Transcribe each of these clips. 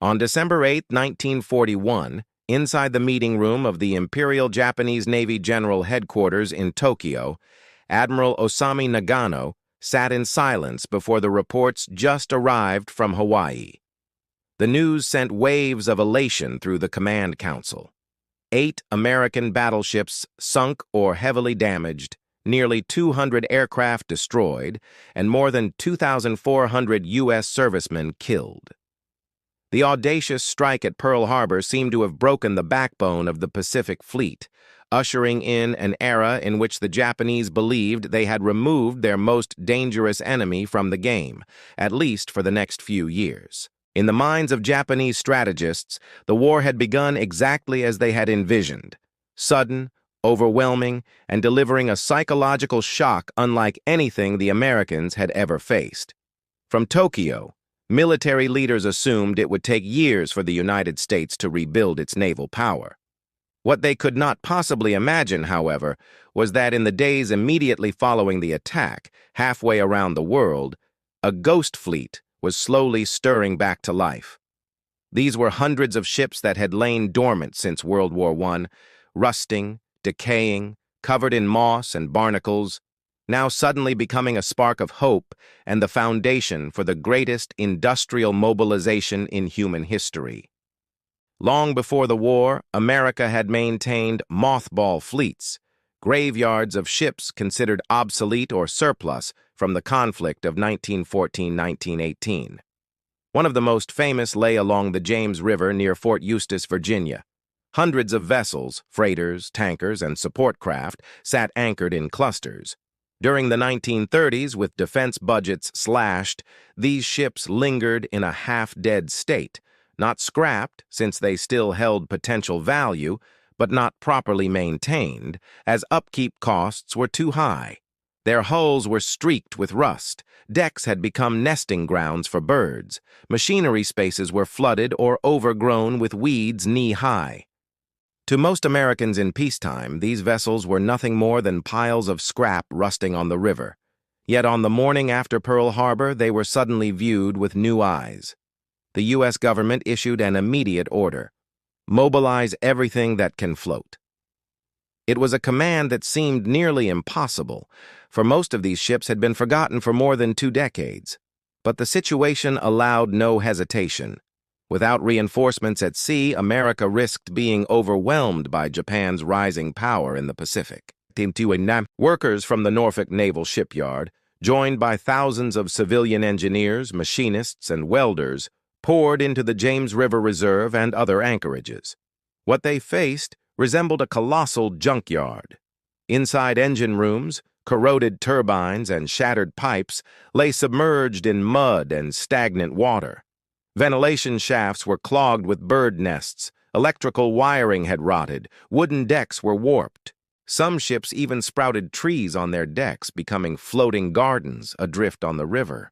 On December 8, 1941, inside the meeting room of the Imperial Japanese Navy General Headquarters in Tokyo, Admiral Osami Nagano sat in silence before the reports just arrived from Hawaii. The news sent waves of elation through the command council. 8 American battleships sunk or heavily damaged, nearly 200 aircraft destroyed, and more than 2,400 U.S. servicemen killed. The audacious strike at Pearl Harbor seemed to have broken the backbone of the Pacific Fleet, ushering in an era in which the Japanese believed they had removed their most dangerous enemy from the game, at least for the next few years. In the minds of Japanese strategists, the war had begun exactly as they had envisioned: sudden, overwhelming, and delivering a psychological shock unlike anything the Americans had ever faced. From Tokyo, military leaders assumed it would take years for the United States to rebuild its naval power. What they could not possibly imagine, however, was that in the days immediately following the attack, halfway around the world, a ghost fleet was slowly stirring back to life. These were hundreds of ships that had lain dormant since World War I, rusting, decaying, covered in moss and barnacles, now suddenly becoming a spark of hope and the foundation for the greatest industrial mobilization in human history. Long before the war, America had maintained mothball fleets, graveyards of ships considered obsolete or surplus from the conflict of 1914-1918. One of the most famous lay along the James River near Fort Eustis, Virginia. Hundreds of vessels, freighters, tankers, and support craft sat anchored in clusters. During the 1930s, with defense budgets slashed, these ships lingered in a half-dead state, not scrapped since they still held potential value, but not properly maintained, as upkeep costs were too high. Their hulls were streaked with rust, decks had become nesting grounds for birds, machinery spaces were flooded or overgrown with weeds knee-high. To most Americans in peacetime, these vessels were nothing more than piles of scrap rusting on the river. Yet on the morning after Pearl Harbor, they were suddenly viewed with new eyes. The U.S. government issued an immediate order: mobilize everything that can float. It was a command that seemed nearly impossible, for most of these ships had been forgotten for more than 2 decades. But the situation allowed no hesitation. Without reinforcements at sea, America risked being overwhelmed by Japan's rising power in the Pacific. Workers from the Norfolk Naval Shipyard, joined by thousands of civilian engineers, machinists, and welders, poured into the James River Reserve and other anchorages. What they faced resembled a colossal junkyard. Inside engine rooms, corroded turbines and shattered pipes lay submerged in mud and stagnant water. Ventilation shafts were clogged with bird nests, electrical wiring had rotted, wooden decks were warped. Some ships even sprouted trees on their decks, becoming floating gardens adrift on the river.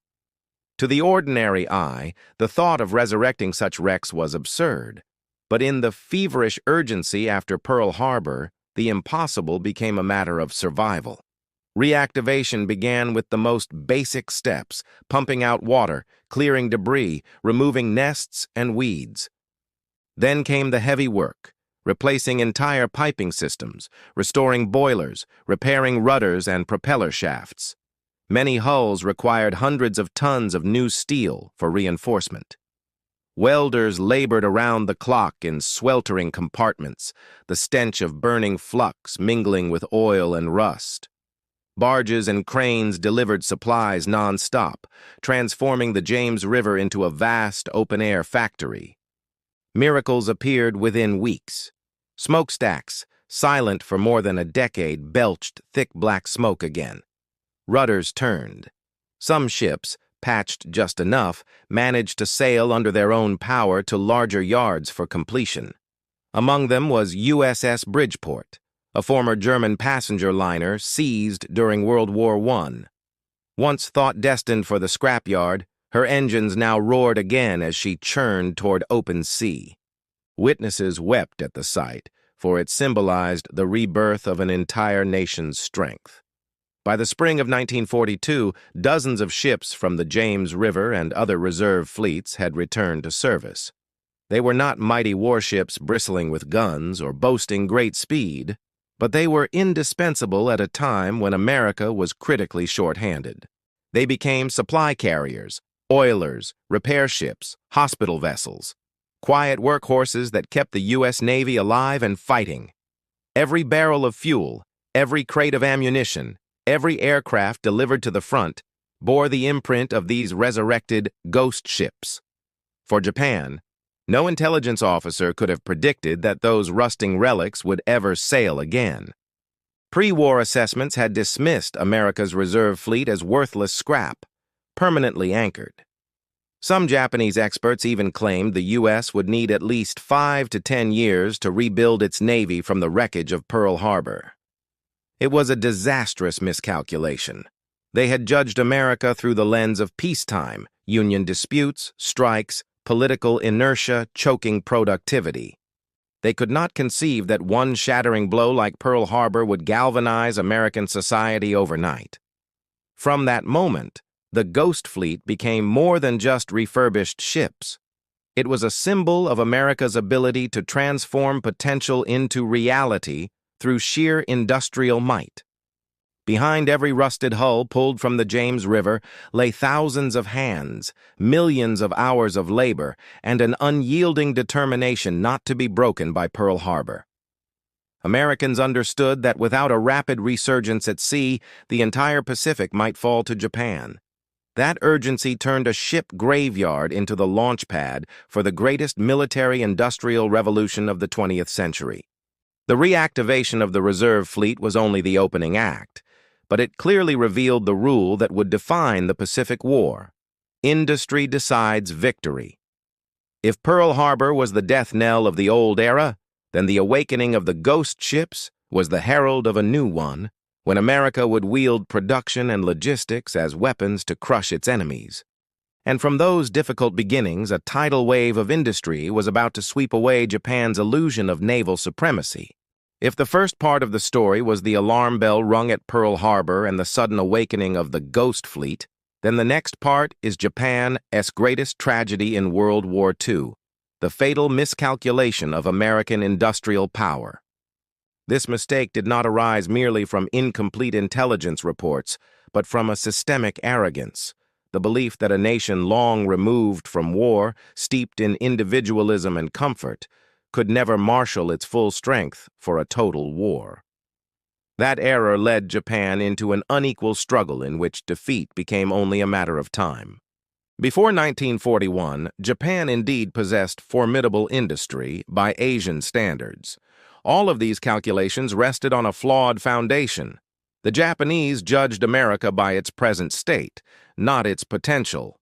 To the ordinary eye, the thought of resurrecting such wrecks was absurd. But in the feverish urgency after Pearl Harbor, the impossible became a matter of survival. Reactivation began with the most basic steps: pumping out water, clearing debris, removing nests and weeds. Then came the heavy work: replacing entire piping systems, restoring boilers, repairing rudders and propeller shafts. Many hulls required hundreds of tons of new steel for reinforcement. Welders labored around the clock in sweltering compartments, the stench of burning flux mingling with oil and rust. Barges and cranes delivered supplies non-stop, transforming the James River into a vast open-air factory. Miracles appeared within weeks. Smokestacks, silent for more than a decade, belched thick black smoke again. Rudders turned. Some ships, patched just enough, managed to sail under their own power to larger yards for completion. Among them was USS Bridgeport, a former German passenger liner seized during World War I. Once thought destined for the scrapyard, her engines now roared again as she churned toward open sea. Witnesses wept at the sight, for it symbolized the rebirth of an entire nation's strength. By the spring of 1942, dozens of ships from the James River and other reserve fleets had returned to service. They were not mighty warships bristling with guns or boasting great speed, but they were indispensable at a time when America was critically short-handed. They became supply carriers, oilers, repair ships, hospital vessels, quiet workhorses that kept the U.S. Navy alive and fighting. Every barrel of fuel, every crate of ammunition, every aircraft delivered to the front bore the imprint of these resurrected ghost ships. For Japan, no intelligence officer could have predicted that those rusting relics would ever sail again. Pre-war assessments had dismissed America's reserve fleet as worthless scrap, permanently anchored. Some Japanese experts even claimed the U.S. would need at least 5 to 10 years to rebuild its navy from the wreckage of Pearl Harbor. It was a disastrous miscalculation. They had judged America through the lens of peacetime, union disputes, strikes, political inertia choking productivity. They could not conceive that one shattering blow like Pearl Harbor would galvanize American society overnight. From that moment, the Ghost Fleet became more than just refurbished ships. It was a symbol of America's ability to transform potential into reality through sheer industrial might. Behind every rusted hull pulled from the James River lay thousands of hands, millions of hours of labor, and an unyielding determination not to be broken by Pearl Harbor. Americans understood that without a rapid resurgence at sea, the entire Pacific might fall to Japan. That urgency turned a ship graveyard into the launch pad for the greatest military-industrial revolution of the 20th century. The reactivation of the reserve fleet was only the opening act, but it clearly revealed the rule that would define the Pacific War. Industry decides victory. If Pearl Harbor was the death knell of the old era, then the awakening of the ghost ships was the herald of a new one, when America would wield production and logistics as weapons to crush its enemies. And from those difficult beginnings, a tidal wave of industry was about to sweep away Japan's illusion of naval supremacy. If the first part of the story was the alarm bell rung at Pearl Harbor and the sudden awakening of the Ghost Fleet, then the next part is Japan's greatest tragedy in World War II, the fatal miscalculation of American industrial power. This mistake did not arise merely from incomplete intelligence reports, but from a systemic arrogance, the belief that a nation long removed from war, steeped in individualism and comfort, could never marshal its full strength for a total war. That error led Japan into an unequal struggle in which defeat became only a matter of time. Before 1941, Japan indeed possessed formidable industry by Asian standards. All of these calculations rested on a flawed foundation. The Japanese judged America by its present state, not its potential.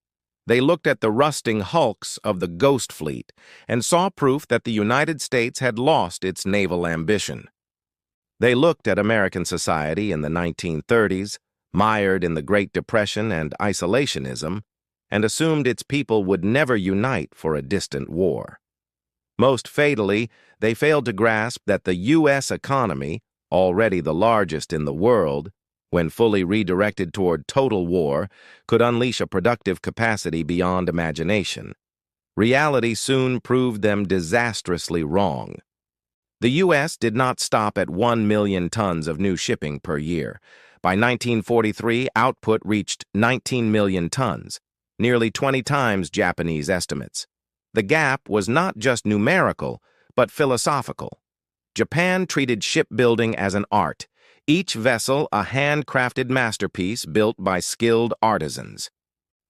They looked at the rusting hulks of the Ghost Fleet and saw proof that the United States had lost its naval ambition. They looked at American society in the 1930s, mired in the Great Depression and isolationism, and assumed its people would never unite for a distant war. Most fatally, they failed to grasp that the U.S. economy, already the largest in the world, when fully redirected toward total war, could unleash a productive capacity beyond imagination. Reality soon proved them disastrously wrong. The U.S. did not stop at 1 million tons of new shipping per year. By 1943, output reached 19 million tons, nearly 20 times Japanese estimates. The gap was not just numerical, but philosophical. Japan treated shipbuilding as an art, each vessel a handcrafted masterpiece built by skilled artisans.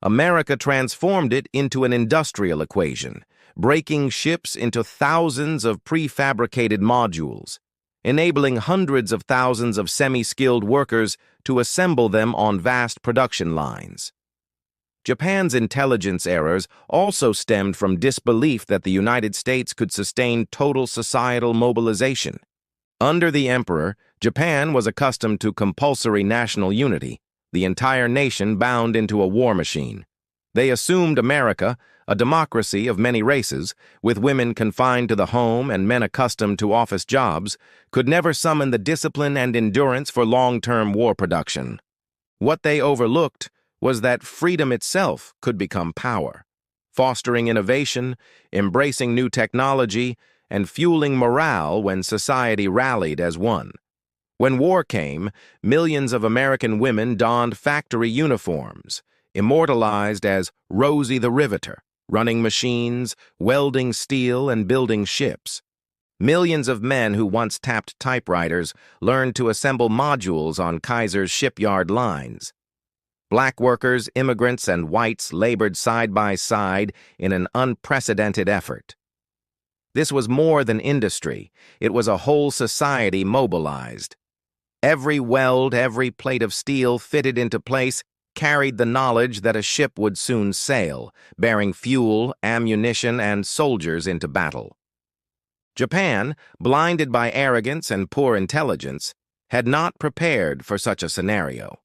America transformed it into an industrial equation, breaking ships into thousands of prefabricated modules, enabling hundreds of thousands of semi-skilled workers to assemble them on vast production lines. Japan's intelligence errors also stemmed from disbelief that the United States could sustain total societal mobilization. Under the emperor, Japan was accustomed to compulsory national unity, the entire nation bound into a war machine. They assumed America, a democracy of many races, with women confined to the home and men accustomed to office jobs, could never summon the discipline and endurance for long-term war production. What they overlooked was that freedom itself could become power. fostering innovation, embracing new technology, and fueling morale when society rallied as one. When war came, millions of American women donned factory uniforms, immortalized as Rosie the Riveter, running machines, welding steel, and building ships. Millions of men who once tapped typewriters learned to assemble modules on Kaiser's shipyard lines. Black workers, immigrants, and whites labored side by side in an unprecedented effort. This was more than industry. It was a whole society mobilized. Every weld, every plate of steel fitted into place carried the knowledge that a ship would soon sail, bearing fuel, ammunition, and soldiers into battle. Japan, blinded by arrogance and poor intelligence, had not prepared for such a scenario.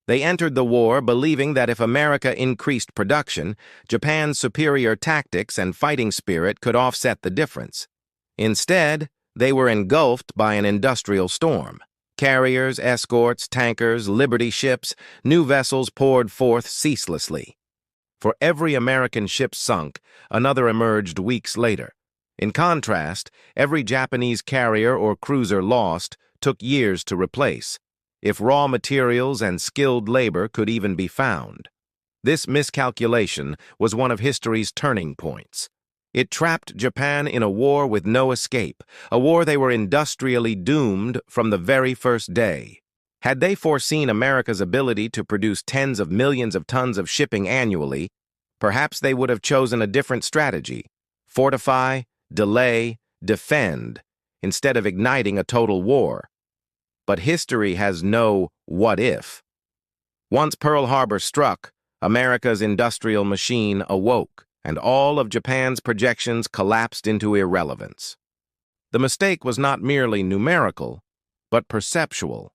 They entered the war believing that if America increased production, Japan's superior tactics and fighting spirit could offset the difference. Instead, they were engulfed by an industrial storm. Carriers, escorts, tankers, liberty ships, new vessels poured forth ceaselessly. For every American ship sunk, another emerged weeks later. In contrast, every Japanese carrier or cruiser lost took years to replace, if raw materials and skilled labor could even be found. This miscalculation was one of history's turning points. It trapped Japan in a war with no escape, a war they were industrially doomed from the very first day. Had they foreseen America's ability to produce tens of millions of tons of shipping annually, perhaps they would have chosen a different strategy: fortify, delay, defend, instead of igniting a total war. But history has no what if. Once Pearl Harbor struck, America's industrial machine awoke, and all of Japan's projections collapsed into irrelevance. The mistake was not merely numerical, but perceptual.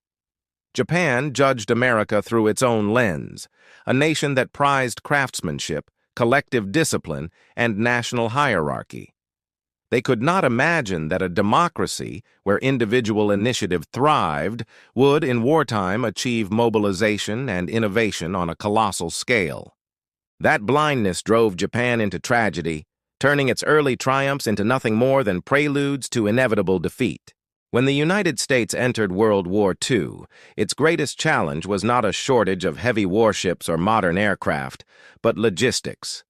Japan judged America through its own lens, a nation that prized craftsmanship, collective discipline, and national hierarchy. They could not imagine that a democracy where individual initiative thrived would, in wartime, achieve mobilization and innovation on a colossal scale. That blindness drove Japan into tragedy, turning its early triumphs into nothing more than preludes to inevitable defeat. When the United States entered World War II, its greatest challenge was not a shortage of heavy warships or modern aircraft, but logistics.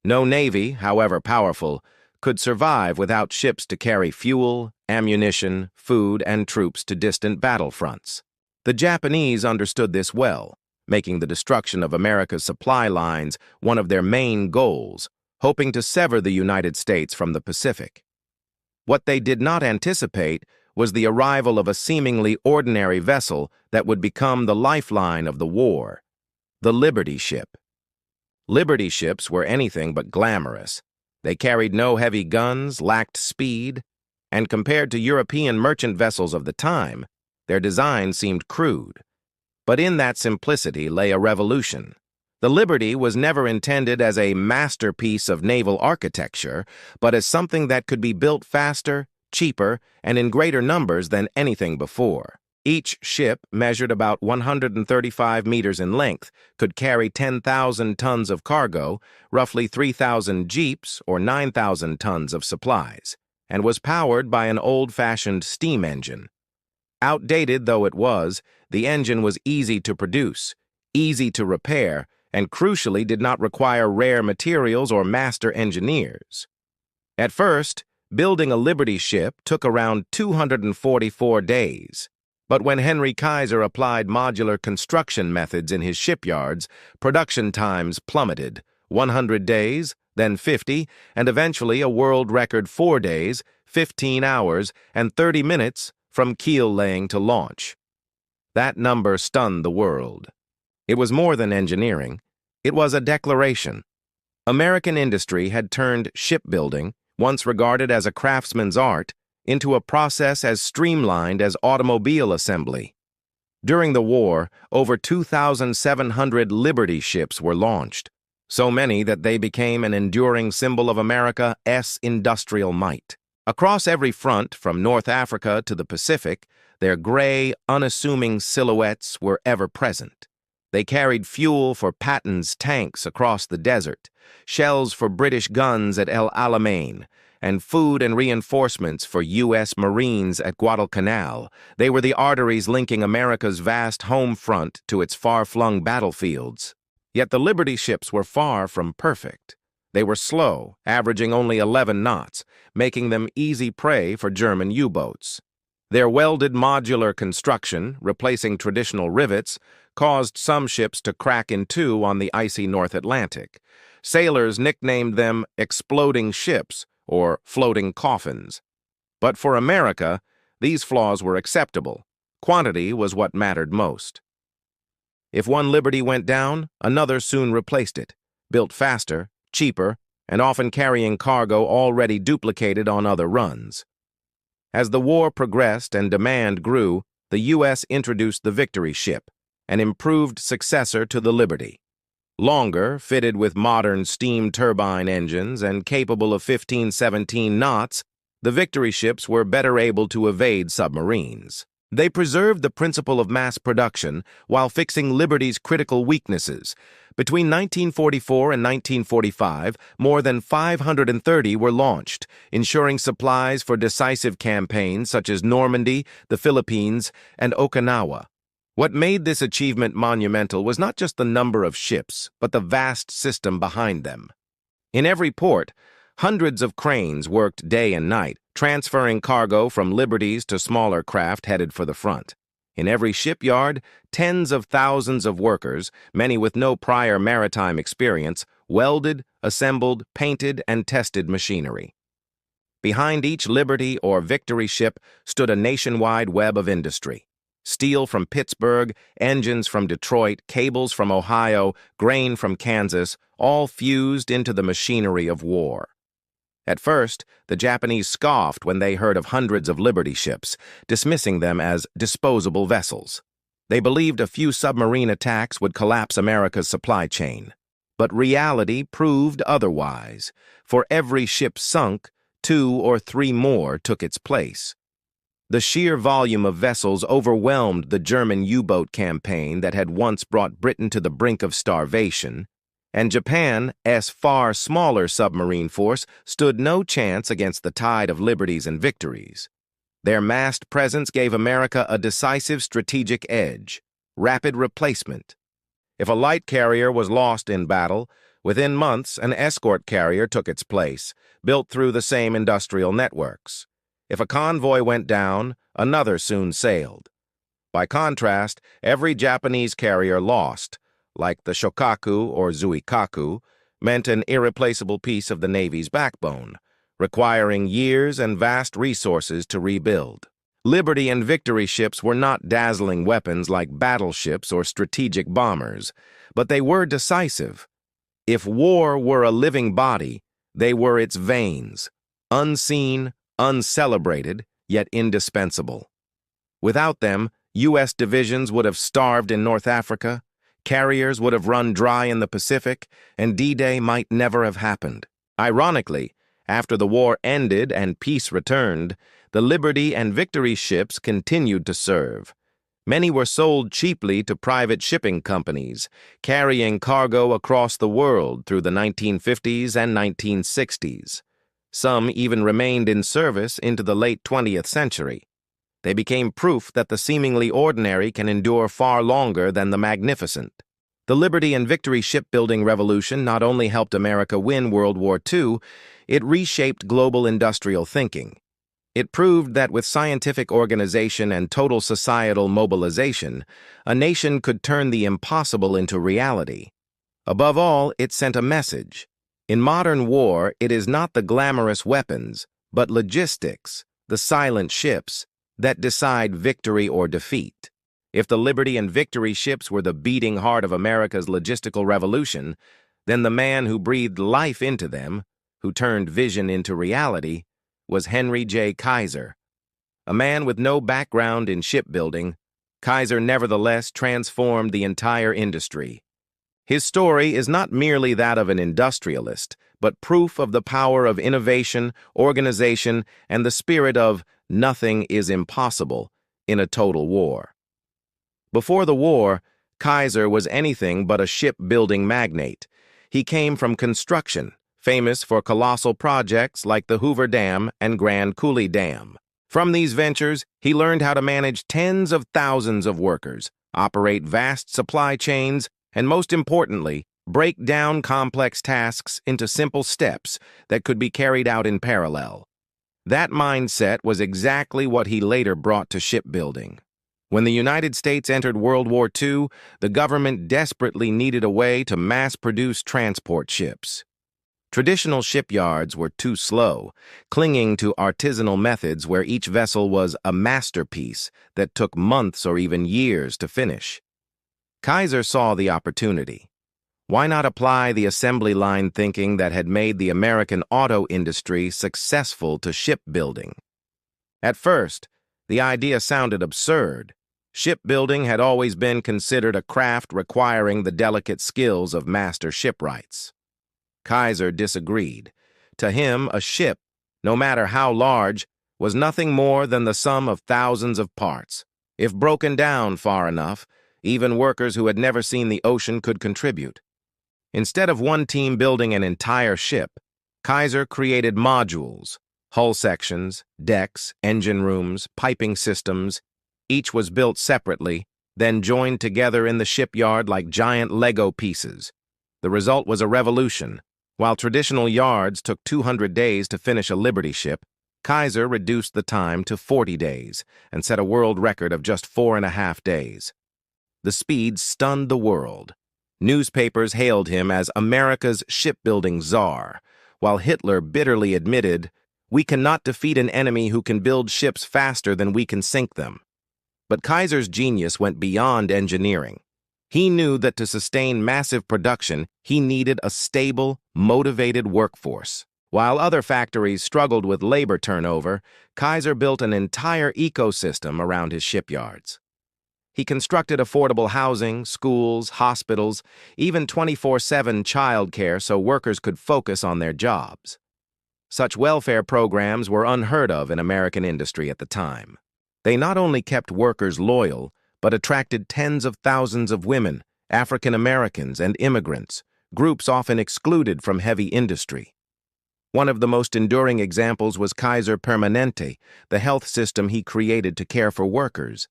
No navy, however powerful, could survive without ships to carry fuel, ammunition, food, and troops to distant battlefronts. The Japanese understood this well, making the destruction of America's supply lines one of their main goals, hoping to sever the United States from the Pacific. What they did not anticipate was the arrival of a seemingly ordinary vessel that would become the lifeline of the war: the Liberty ship. Liberty ships were anything but glamorous. They carried no heavy guns, lacked speed, and compared to European merchant vessels of the time, their design seemed crude. But in that simplicity lay a revolution. The Liberty was never intended as a masterpiece of naval architecture, but as something that could be built faster, cheaper, and in greater numbers than anything before. Each ship, measured about 135 meters in length, could carry 10,000 tons of cargo, roughly 3,000 jeeps, or 9,000 tons of supplies, and was powered by an old-fashioned steam engine. Outdated though it was, the engine was easy to produce, easy to repair, and crucially did not require rare materials or master engineers. At first, building a Liberty ship took around 244 days. But when Henry Kaiser applied modular construction methods in his shipyards, production times plummeted: 100 days, then 50, and eventually a world record 4 days, 15 hours, and 30 minutes from keel laying to launch. That number stunned the world. It was more than engineering. It was a declaration. American industry had turned shipbuilding, once regarded as a craftsman's art, into a process as streamlined as automobile assembly. During the war, over 2,700 Liberty ships were launched, so many that they became an enduring symbol of America's industrial might. Across every front, from North Africa to the Pacific, their gray, unassuming silhouettes were ever present. They carried fuel for Patton's tanks across the desert, shells for British guns at El Alamein, and food and reinforcements for U.S. Marines at Guadalcanal. They were the arteries linking America's vast home front to its far-flung battlefields. Yet the Liberty ships were far from perfect. They were slow, averaging only 11 knots, making them easy prey for German U-boats. Their welded modular construction, replacing traditional rivets, caused some ships to crack in two on the icy North Atlantic. Sailors nicknamed them exploding ships or floating coffins. But for America, these flaws were acceptable. Quantity was what mattered most. If one Liberty went down, another soon replaced it, built faster, cheaper, and often carrying cargo already duplicated on other runs. As the war progressed and demand grew, the U.S. introduced the Victory ship, an improved successor to the Liberty. Longer, fitted with modern steam turbine engines and capable of 15-17 knots, the Victory ships were better able to evade submarines. They preserved the principle of mass production while fixing Liberty's critical weaknesses. Between 1944 and 1945, more than 530 were launched, ensuring supplies for decisive campaigns such as Normandy, the Philippines, and Okinawa. What made this achievement monumental was not just the number of ships, but the vast system behind them. In every port, hundreds of cranes worked day and night, transferring cargo from Liberties to smaller craft headed for the front. In every shipyard, tens of thousands of workers, many with no prior maritime experience, welded, assembled, painted, and tested machinery. Behind each Liberty or Victory ship stood a nationwide web of industry. Steel from Pittsburgh, engines from Detroit, cables from Ohio, grain from Kansas, all fused into the machinery of war. At first, the Japanese scoffed when they heard of hundreds of Liberty ships, dismissing them as disposable vessels. They believed a few submarine attacks would collapse America's supply chain. But reality proved otherwise. For every ship sunk, 2 or 3 more took its place. The sheer volume of vessels overwhelmed the German U-boat campaign that had once brought Britain to the brink of starvation, and Japan's far smaller submarine force stood no chance against the tide of liberties and victories. Their massed presence gave America a decisive strategic edge, rapid replacement. If a light carrier was lost in battle, within months an escort carrier took its place, built through the same industrial networks. If a convoy went down, another soon sailed. By contrast, every Japanese carrier lost, like the Shokaku or Zuikaku, meant an irreplaceable piece of the Navy's backbone, requiring years and vast resources to rebuild. Liberty and Victory ships were not dazzling weapons like battleships or strategic bombers, but they were decisive. If war were a living body, they were its veins, unseen, uncelebrated, yet indispensable. Without them, U.S. divisions would have starved in North Africa, carriers would have run dry in the Pacific, and D-Day might never have happened. Ironically, after the war ended and peace returned, the Liberty and Victory ships continued to serve. Many were sold cheaply to private shipping companies, carrying cargo across the world through the 1950s and 1960s. Some even remained in service into the late 20th century. They became proof that the seemingly ordinary can endure far longer than the magnificent. The Liberty and Victory shipbuilding revolution not only helped America win World War II, it reshaped global industrial thinking. It proved that with scientific organization and total societal mobilization, a nation could turn the impossible into reality. Above all, it sent a message. In modern war, it is not the glamorous weapons, but logistics, the silent ships, that decide victory or defeat. If the Liberty and Victory ships were the beating heart of America's logistical revolution, then the man who breathed life into them, who turned vision into reality, was Henry Kaiser. A man with no background in shipbuilding, Kaiser nevertheless transformed the entire industry. His story is not merely that of an industrialist, but proof of the power of innovation, organization, and the spirit of nothing is impossible in a total war. Before the war, Kaiser was anything but a shipbuilding magnate. He came from construction, famous for colossal projects like the Hoover Dam and Grand Coulee Dam. From these ventures, he learned how to manage tens of thousands of workers, operate vast supply chains, and most importantly, break down complex tasks into simple steps that could be carried out in parallel. That mindset was exactly what he later brought to shipbuilding. When the United States entered World War II, the government desperately needed a way to mass-produce transport ships. Traditional shipyards were too slow, clinging to artisanal methods where each vessel was a masterpiece that took months or even years to finish. Kaiser saw the opportunity. Why not apply the assembly line thinking that had made the American auto industry successful to shipbuilding? At first, the idea sounded absurd. Shipbuilding had always been considered a craft requiring the delicate skills of master shipwrights. Kaiser disagreed. To him, a ship, no matter how large, was nothing more than the sum of thousands of parts. If broken down far enough, even workers who had never seen the ocean could contribute. Instead of one team building an entire ship, Kaiser created modules, hull sections, decks, engine rooms, piping systems. Each was built separately, then joined together in the shipyard like giant Lego pieces. The result was a revolution. While traditional yards took 200 days to finish a Liberty ship, Kaiser reduced the time to 40 days and set a world record of just 4.5 days. The speed stunned the world. Newspapers hailed him as America's shipbuilding czar, while Hitler bitterly admitted, "We cannot defeat an enemy who can build ships faster than we can sink them." But Kaiser's genius went beyond engineering. He knew that to sustain massive production, he needed a stable, motivated workforce. While other factories struggled with labor turnover, Kaiser built an entire ecosystem around his shipyards. He constructed affordable housing, schools, hospitals, even 24/7 childcare so workers could focus on their jobs. Such welfare programs were unheard of in American industry at the time. They not only kept workers loyal, but attracted tens of thousands of women, African Americans, and immigrants, groups often excluded from heavy industry. One of the most enduring examples was Kaiser Permanente, the health system he created to care for workers.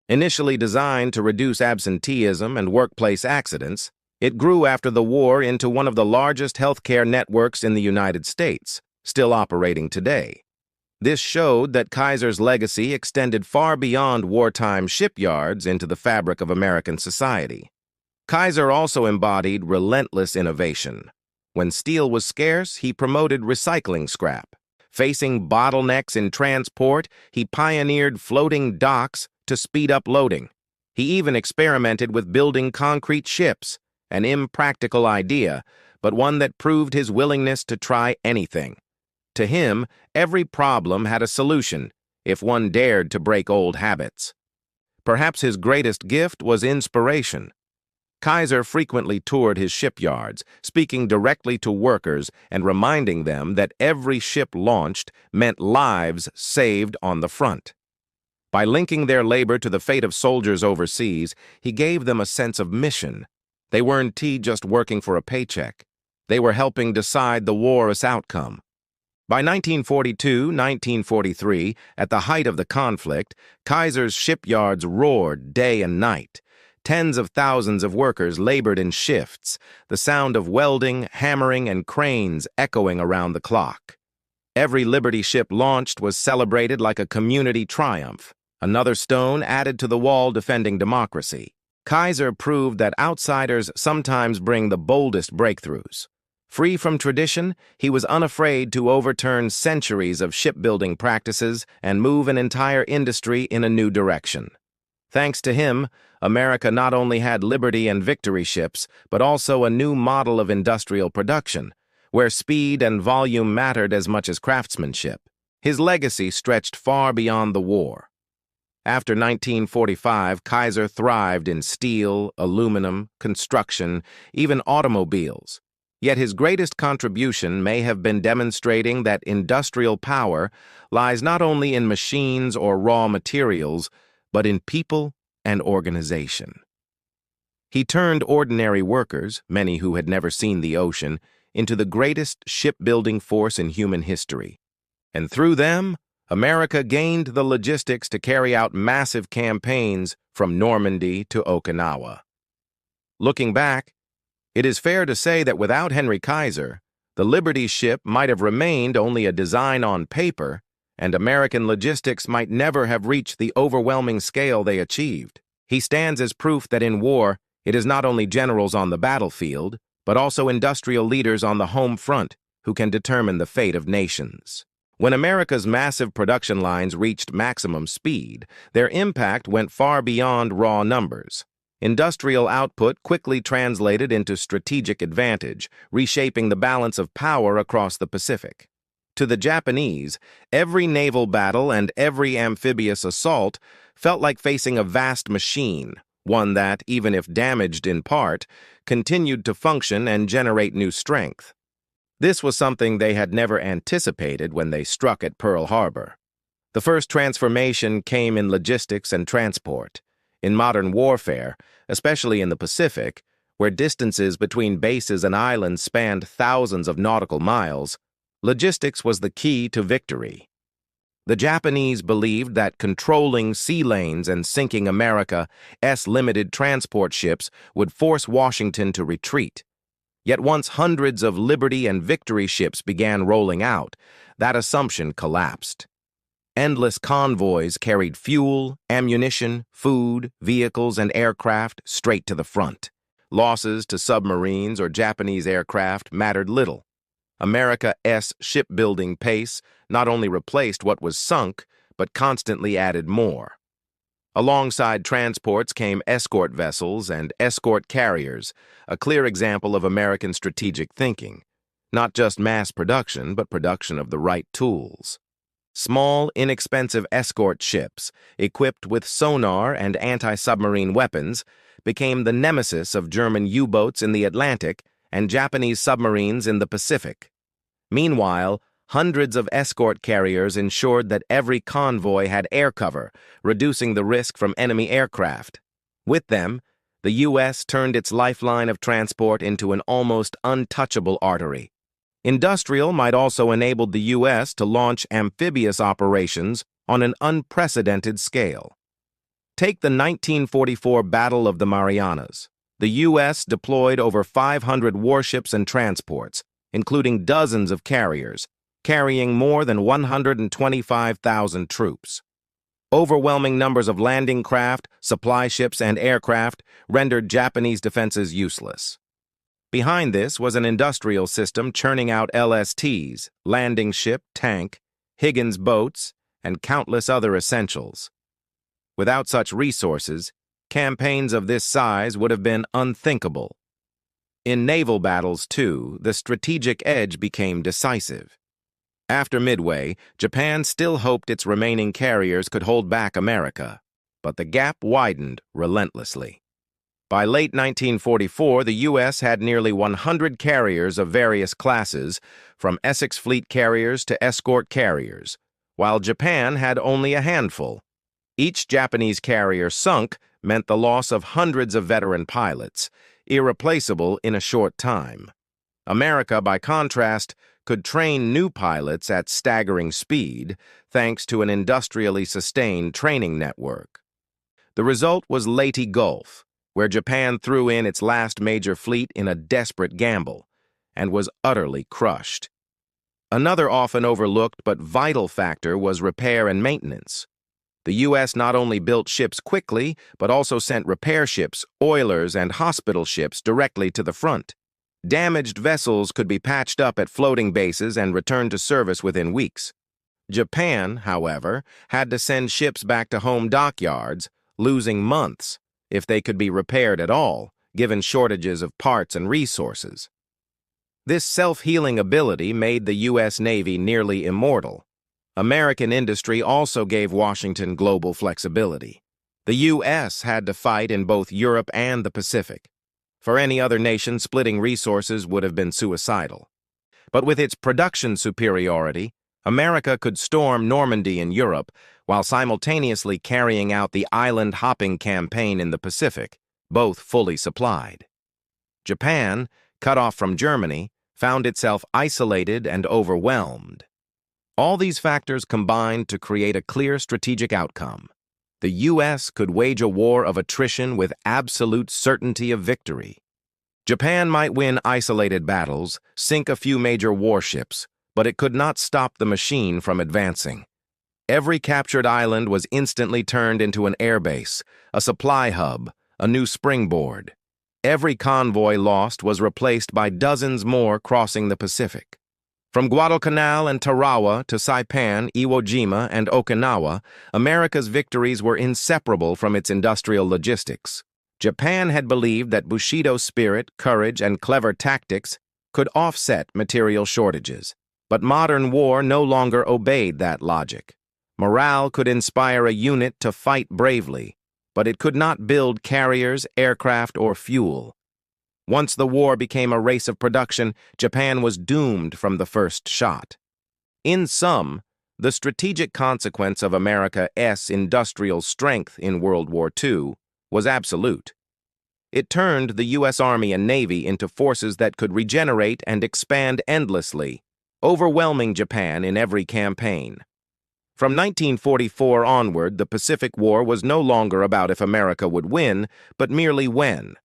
Initially designed to reduce absenteeism and workplace accidents, it grew after the war into one of the largest healthcare networks in the United States, still operating today. This showed that Kaiser's legacy extended far beyond wartime shipyards into the fabric of American society. Kaiser also embodied relentless innovation. When steel was scarce, he promoted recycling scrap. Facing bottlenecks in transport, he pioneered floating docks to speed up loading. He even experimented with building concrete ships, an impractical idea, but one that proved his willingness to try anything. To him, every problem had a solution, if one dared to break old habits. Perhaps his greatest gift was inspiration. Kaiser frequently toured his shipyards, speaking directly to workers and reminding them that every ship launched meant lives saved on the front. By linking their labor to the fate of soldiers overseas, he gave them a sense of mission. They weren't just working for a paycheck. They were helping decide the war's outcome. By 1942-1943, at the height of the conflict, Kaiser's shipyards roared day and night. Tens of thousands of workers labored in shifts, the sound of welding, hammering, and cranes echoing around the clock. Every Liberty ship launched was celebrated like a community triumph, another stone added to the wall defending democracy. Kaiser proved that outsiders sometimes bring the boldest breakthroughs. Free from tradition, he was unafraid to overturn centuries of shipbuilding practices and move an entire industry in a new direction. Thanks to him, America not only had Liberty and Victory ships, but also a new model of industrial production, where speed and volume mattered as much as craftsmanship. His legacy stretched far beyond the war. After 1945, Kaiser thrived in steel, aluminum, construction, even automobiles. Yet his greatest contribution may have been demonstrating that industrial power lies not only in machines or raw materials, but in people and organization. He turned ordinary workers, many who had never seen the ocean, into the greatest shipbuilding force in human history. And through them, America gained the logistics to carry out massive campaigns from Normandy to Okinawa. Looking back, it is fair to say that without Henry Kaiser, the Liberty ship might have remained only a design on paper, and American logistics might never have reached the overwhelming scale they achieved. He stands as proof that in war, it is not only generals on the battlefield, but also industrial leaders on the home front who can determine the fate of nations. When America's massive production lines reached maximum speed, their impact went far beyond raw numbers. Industrial output quickly translated into strategic advantage, reshaping the balance of power across the Pacific. To the Japanese, every naval battle and every amphibious assault felt like facing a vast machine, one that, even if damaged in part, continued to function and generate new strength. This was something they had never anticipated when they struck at Pearl Harbor. The first transformation came in logistics and transport. In modern warfare, especially in the Pacific, where distances between bases and islands spanned thousands of nautical miles, logistics was the key to victory. The Japanese believed that controlling sea lanes and sinking America's limited transport ships would force Washington to retreat. Yet once hundreds of Liberty and Victory ships began rolling out, that assumption collapsed. Endless convoys carried fuel, ammunition, food, vehicles, and aircraft straight to the front. Losses to submarines or Japanese aircraft mattered little. America's shipbuilding pace not only replaced what was sunk, but constantly added more. Alongside transports came escort vessels and escort carriers, a clear example of American strategic thinking. Not just mass production, but production of the right tools. Small, inexpensive escort ships, equipped with sonar and anti-submarine weapons, became the nemesis of German U-boats in the Atlantic and Japanese submarines in the Pacific. Meanwhile, hundreds of escort carriers ensured that every convoy had air cover, reducing the risk from enemy aircraft. With them, the U.S. turned its lifeline of transport into an almost untouchable artery. Industrial might also enable the U.S. to launch amphibious operations on an unprecedented scale. Take the 1944 Battle of the Marianas. The U.S. deployed over 500 warships and transports, including dozens of carriers, carrying more than 125,000 troops. Overwhelming numbers of landing craft, supply ships, and aircraft rendered Japanese defenses useless. Behind this was an industrial system churning out LSTs, landing ship, tank, Higgins boats, and countless other essentials. Without such resources, campaigns of this size would have been unthinkable. In naval battles, too, the strategic edge became decisive. After Midway, Japan still hoped its remaining carriers could hold back America, but the gap widened relentlessly. By late 1944, the U.S. had nearly 100 carriers of various classes, from Essex fleet carriers to escort carriers, while Japan had only a handful. Each Japanese carrier sunk meant the loss of hundreds of veteran pilots, irreplaceable in a short time. America, by contrast, could train new pilots at staggering speed thanks to an industrially sustained training network. The result was Leyte Gulf, where Japan threw in its last major fleet in a desperate gamble and was utterly crushed. Another often overlooked but vital factor was repair and maintenance. The U.S. not only built ships quickly, but also sent repair ships, oilers, and hospital ships directly to the front. Damaged vessels could be patched up at floating bases and returned to service within weeks. Japan, however, had to send ships back to home dockyards, losing months, if they could be repaired at all, given shortages of parts and resources. This self-healing ability made the U.S. Navy nearly immortal. American industry also gave Washington global flexibility. The U.S. had to fight in both Europe and the Pacific. For any other nation, splitting resources would have been suicidal. But with its production superiority, America could storm Normandy in Europe while simultaneously carrying out the island-hopping campaign in the Pacific, both fully supplied. Japan, cut off from Germany, found itself isolated and overwhelmed. All these factors combined to create a clear strategic outcome. The U.S. could wage a war of attrition with absolute certainty of victory. Japan might win isolated battles, sink a few major warships, but it could not stop the machine from advancing. Every captured island was instantly turned into an airbase, a supply hub, a new springboard. Every convoy lost was replaced by dozens more crossing the Pacific. From Guadalcanal and Tarawa to Saipan, Iwo Jima, and Okinawa, America's victories were inseparable from its industrial logistics. Japan had believed that Bushido's spirit, courage, and clever tactics could offset material shortages. But modern war no longer obeyed that logic. Morale could inspire a unit to fight bravely, but it could not build carriers, aircraft, or fuel. Once the war became a race of production, Japan was doomed from the first shot. In sum, the strategic consequence of America's industrial strength in World War II was absolute. It turned the U.S. Army and Navy into forces that could regenerate and expand endlessly, overwhelming Japan in every campaign. From 1944 onward, the Pacific War was no longer about if America would win, but merely when.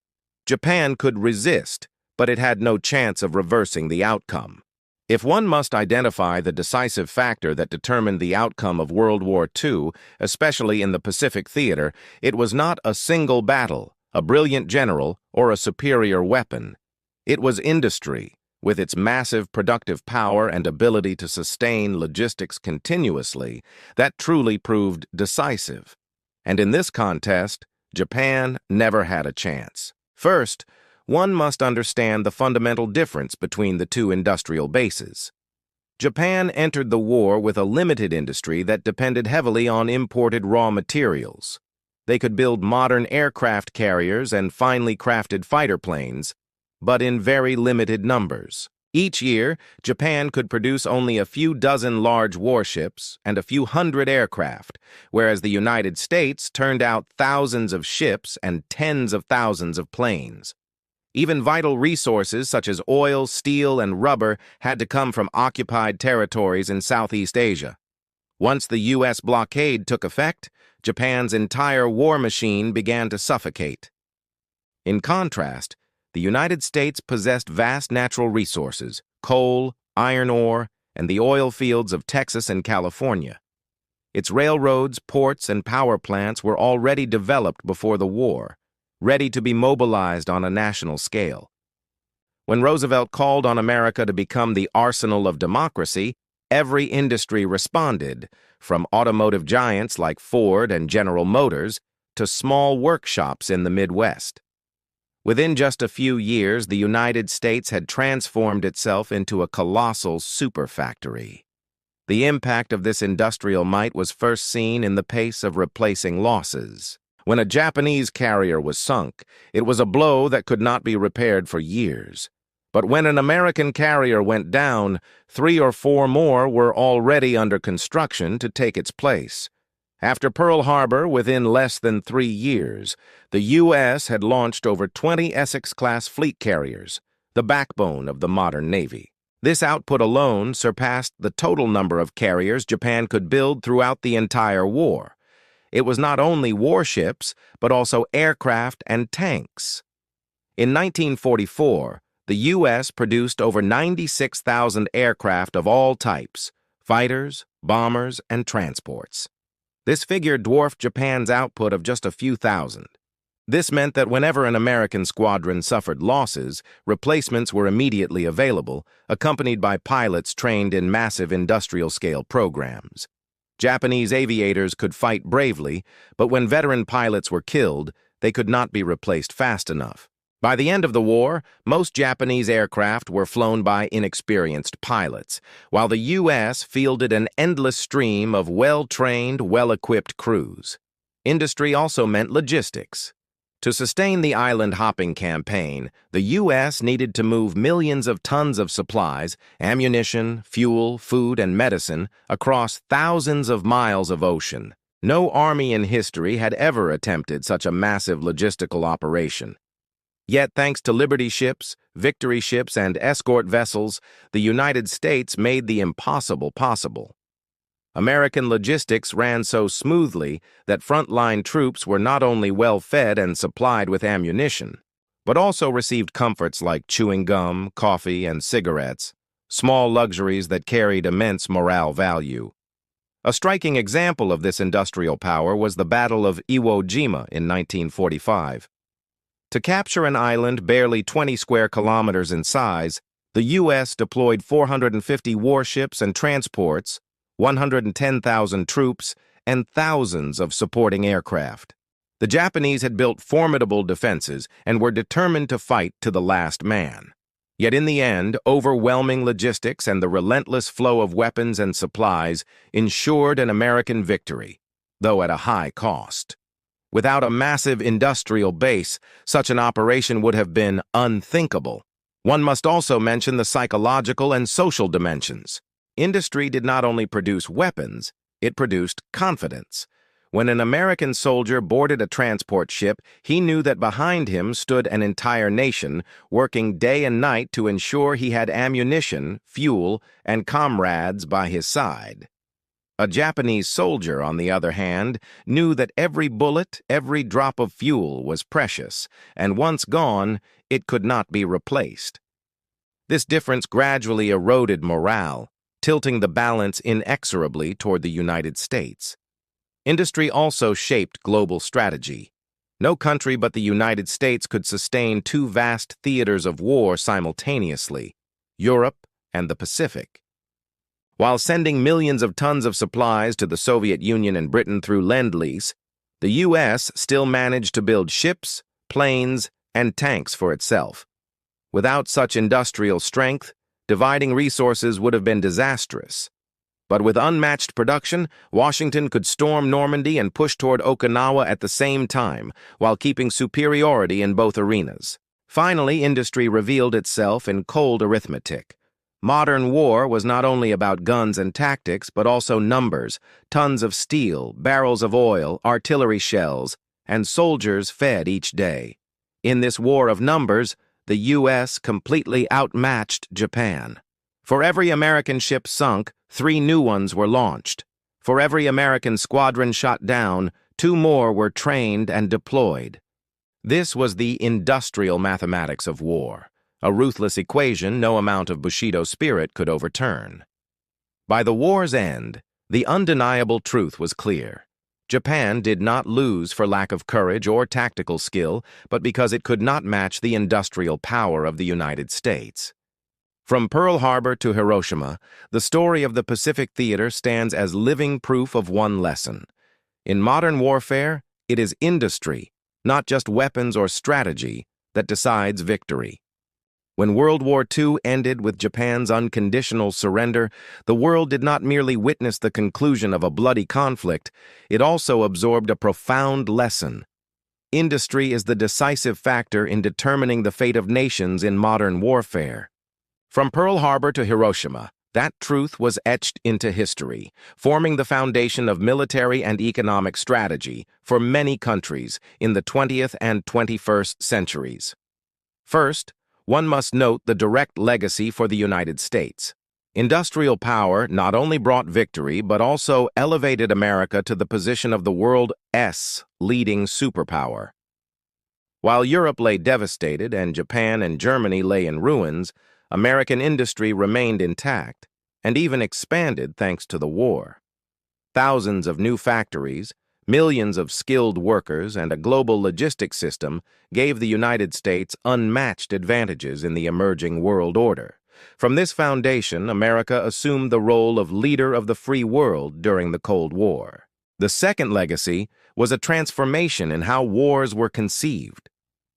Japan could resist, but it had no chance of reversing the outcome. If one must identify the decisive factor that determined the outcome of World War II, especially in the Pacific theater, it was not a single battle, a brilliant general, or a superior weapon. It was industry, with its massive productive power and ability to sustain logistics continuously, that truly proved decisive. And in this contest, Japan never had a chance. First, one must understand the fundamental difference between the two industrial bases. Japan entered the war with a limited industry that depended heavily on imported raw materials. They could build modern aircraft carriers and finely crafted fighter planes, but in very limited numbers. Each year, Japan could produce only a few dozen large warships and a few hundred aircraft, whereas the United States turned out thousands of ships and tens of thousands of planes. Even vital resources such as oil, steel, and rubber had to come from occupied territories in Southeast Asia. Once the U.S. blockade took effect, Japan's entire war machine began to suffocate. In contrast, the United States possessed vast natural resources, coal, iron ore, and the oil fields of Texas and California. Its railroads, ports, and power plants were already developed before the war, ready to be mobilized on a national scale. When Roosevelt called on America to become the arsenal of democracy, every industry responded, from automotive giants like Ford and General Motors to small workshops in the Midwest. Within just a few years, the United States had transformed itself into a colossal superfactory. The impact of this industrial might was first seen in the pace of replacing losses. When a Japanese carrier was sunk, it was a blow that could not be repaired for years. But when an American carrier went down, 3 or 4 more were already under construction to take its place. After Pearl Harbor, within less than 3 years, the U.S. had launched over 20 Essex-class fleet carriers, the backbone of the modern Navy. This output alone surpassed the total number of carriers Japan could build throughout the entire war. It was not only warships, but also aircraft and tanks. In 1944, the U.S. produced over 96,000 aircraft of all types, fighters, bombers, and transports. This figure dwarfed Japan's output of just a few thousand. This meant that whenever an American squadron suffered losses, replacements were immediately available, accompanied by pilots trained in massive industrial-scale programs. Japanese aviators could fight bravely, but when veteran pilots were killed, they could not be replaced fast enough. By the end of the war, most Japanese aircraft were flown by inexperienced pilots, while the U.S. fielded an endless stream of well-trained, well-equipped crews. Industry also meant logistics. To sustain the island-hopping campaign, the U.S. needed to move millions of tons of supplies, ammunition, fuel, food, and medicine across thousands of miles of ocean. No army in history had ever attempted such a massive logistical operation. Yet, thanks to Liberty ships, Victory ships, and escort vessels, the United States made the impossible possible. American logistics ran so smoothly that frontline troops were not only well-fed and supplied with ammunition, but also received comforts like chewing gum, coffee, and cigarettes, small luxuries that carried immense morale value. A striking example of this industrial power was the Battle of Iwo Jima in 1945. To capture an island barely 20 square kilometers in size, the U.S. deployed 450 warships and transports, 110,000 troops, and thousands of supporting aircraft. The Japanese had built formidable defenses and were determined to fight to the last man. Yet in the end, overwhelming logistics and the relentless flow of weapons and supplies ensured an American victory, though at a high cost. Without a massive industrial base, such an operation would have been unthinkable. One must also mention the psychological and social dimensions. Industry did not only produce weapons, it produced confidence. When an American soldier boarded a transport ship, he knew that behind him stood an entire nation, working day and night to ensure he had ammunition, fuel, and comrades by his side. A Japanese soldier, on the other hand, knew that every bullet, every drop of fuel was precious, and once gone, it could not be replaced. This difference gradually eroded morale, tilting the balance inexorably toward the United States. Industry also shaped global strategy. No country but the United States could sustain two vast theaters of war simultaneously, Europe and the Pacific. While sending millions of tons of supplies to the Soviet Union and Britain through Lend-Lease, the U.S. still managed to build ships, planes, and tanks for itself. Without such industrial strength, dividing resources would have been disastrous. But with unmatched production, Washington could storm Normandy and push toward Okinawa at the same time, while keeping superiority in both arenas. Finally, industry revealed itself in cold arithmetic. Modern war was not only about guns and tactics, but also numbers, tons of steel, barrels of oil, artillery shells, and soldiers fed each day. In this war of numbers, the U.S. completely outmatched Japan. For every American ship sunk, 3 new ones were launched. For every American squadron shot down, 2 more were trained and deployed. This was the industrial mathematics of war, a ruthless equation no amount of Bushido spirit could overturn. By the war's end, the undeniable truth was clear. Japan did not lose for lack of courage or tactical skill, but because it could not match the industrial power of the United States. From Pearl Harbor to Hiroshima, the story of the Pacific Theater stands as living proof of one lesson. In modern warfare, it is industry, not just weapons or strategy, that decides victory. When World War II ended with Japan's unconditional surrender, the world did not merely witness the conclusion of a bloody conflict, it also absorbed a profound lesson. Industry is the decisive factor in determining the fate of nations in modern warfare. From Pearl Harbor to Hiroshima, that truth was etched into history, forming the foundation of military and economic strategy for many countries in the 20th and 21st centuries. First, one must note the direct legacy for the United States. Industrial power not only brought victory, but also elevated America to the position of the world's leading superpower. While Europe lay devastated and Japan and Germany lay in ruins, American industry remained intact and even expanded thanks to the war. Thousands of new factories, millions of skilled workers, and a global logistics system gave the United States unmatched advantages in the emerging world order. From this foundation, America assumed the role of leader of the free world during the Cold War. The second legacy was a transformation in how wars were conceived.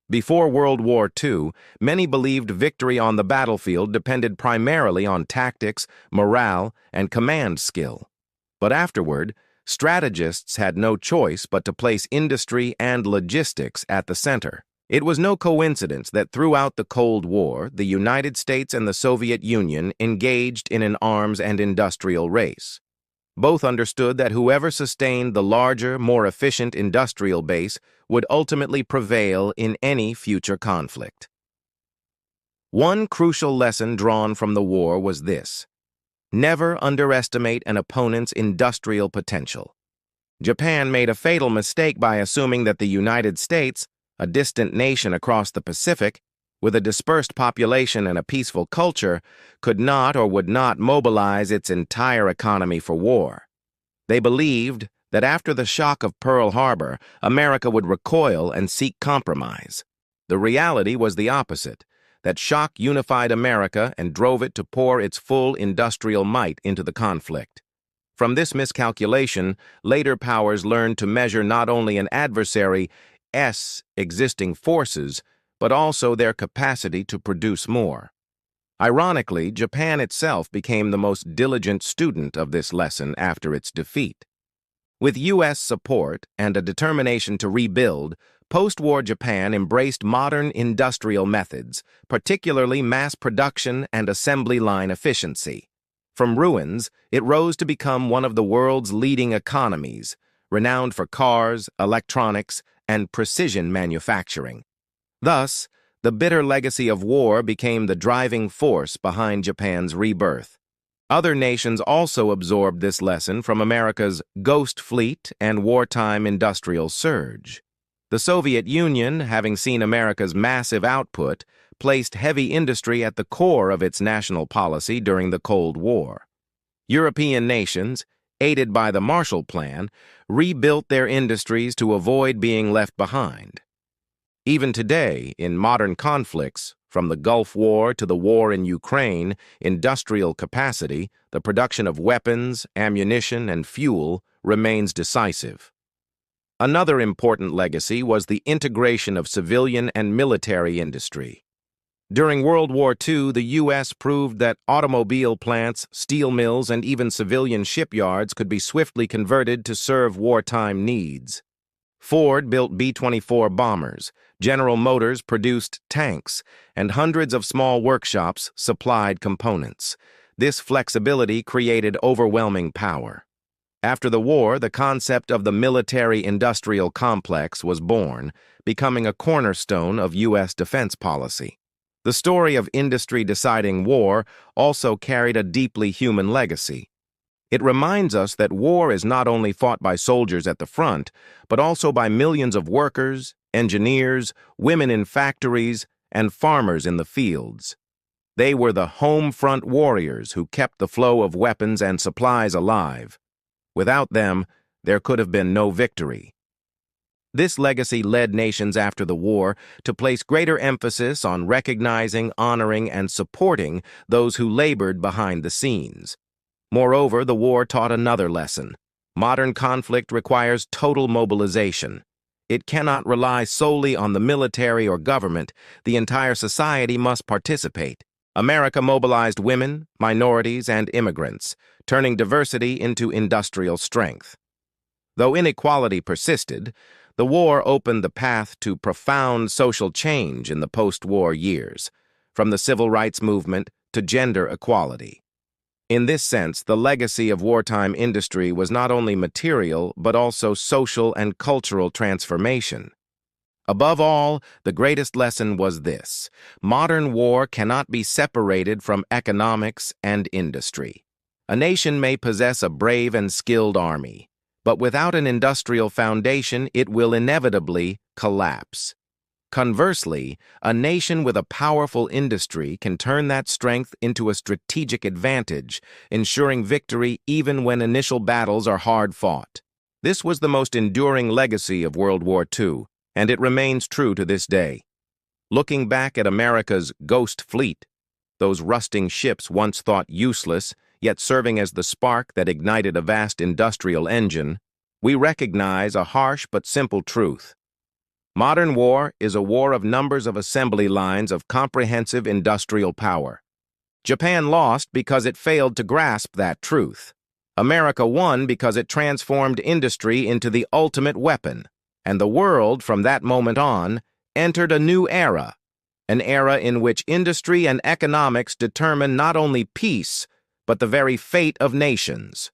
Before World War II, many believed victory on the battlefield depended primarily on tactics, morale, and command skill. But afterward, strategists had no choice but to place industry and logistics at the center. It was no coincidence that throughout the Cold War, the United States and the Soviet Union engaged in an arms and industrial race. Both understood that whoever sustained the larger, more efficient industrial base would ultimately prevail in any future conflict. One crucial lesson drawn from the war was this: never underestimate an opponent's industrial potential. Japan made a fatal mistake by assuming that the United States, a distant nation across the Pacific, with a dispersed population and a peaceful culture, could not or would not mobilize its entire economy for war. They believed that after the shock of Pearl Harbor, America would recoil and seek compromise. The reality was the opposite: that shock unified America and drove it to pour its full industrial might into the conflict. From this miscalculation, later powers learned to measure not only an adversary's existing forces, but also their capacity to produce more. Ironically, Japan itself became the most diligent student of this lesson after its defeat. With U.S. support and a determination to rebuild, post-war Japan embraced modern industrial methods, particularly mass production and assembly line efficiency. From ruins, it rose to become one of the world's leading economies, renowned for cars, electronics, and precision manufacturing. Thus, the bitter legacy of war became the driving force behind Japan's rebirth. Other nations also absorbed this lesson from America's Ghost Fleet and wartime industrial surge. The Soviet Union, having seen America's massive output, placed heavy industry at the core of its national policy during the Cold War. European nations, aided by the Marshall Plan, rebuilt their industries to avoid being left behind. Even today, in modern conflicts, from the Gulf War to the war in Ukraine, industrial capacity, the production of weapons, ammunition, and fuel, remains decisive. Another important legacy was the integration of civilian and military industry. During World War II, the U.S. proved that automobile plants, steel mills, and even civilian shipyards could be swiftly converted to serve wartime needs. Ford built B-24 bombers, General Motors produced tanks, and hundreds of small workshops supplied components. This flexibility created overwhelming power. After the war, the concept of the military-industrial complex was born, becoming a cornerstone of U.S. defense policy. The story of industry deciding war also carried a deeply human legacy. It reminds us that war is not only fought by soldiers at the front, but also by millions of workers, engineers, women in factories, and farmers in the fields. They were the home front warriors who kept the flow of weapons and supplies alive. Without them, there could have been no victory. This legacy led nations after the war to place greater emphasis on recognizing, honoring, and supporting those who labored behind the scenes. Moreover, the war taught another lesson. Modern conflict requires total mobilization. It cannot rely solely on the military or government. The entire society must participate. America mobilized women, minorities, and immigrants, turning diversity into industrial strength. Though inequality persisted, the war opened the path to profound social change in the post-war years, from the civil rights movement to gender equality. In this sense, the legacy of wartime industry was not only material, but also social and cultural transformation. Above all, the greatest lesson was this: modern war cannot be separated from economics and industry. A nation may possess a brave and skilled army, but without an industrial foundation, it will inevitably collapse. Conversely, a nation with a powerful industry can turn that strength into a strategic advantage, ensuring victory even when initial battles are hard-fought. This was the most enduring legacy of World War II, and it remains true to this day. Looking back at America's Ghost Fleet, those rusting ships once thought useless, yet serving as the spark that ignited a vast industrial engine, we recognize a harsh but simple truth. Modern war is a war of numbers of assembly lines of comprehensive industrial power. Japan lost because it failed to grasp that truth. America won because it transformed industry into the ultimate weapon, and the world, from that moment on, entered a new era, an era in which industry and economics determine not only peace, but the very fate of nations.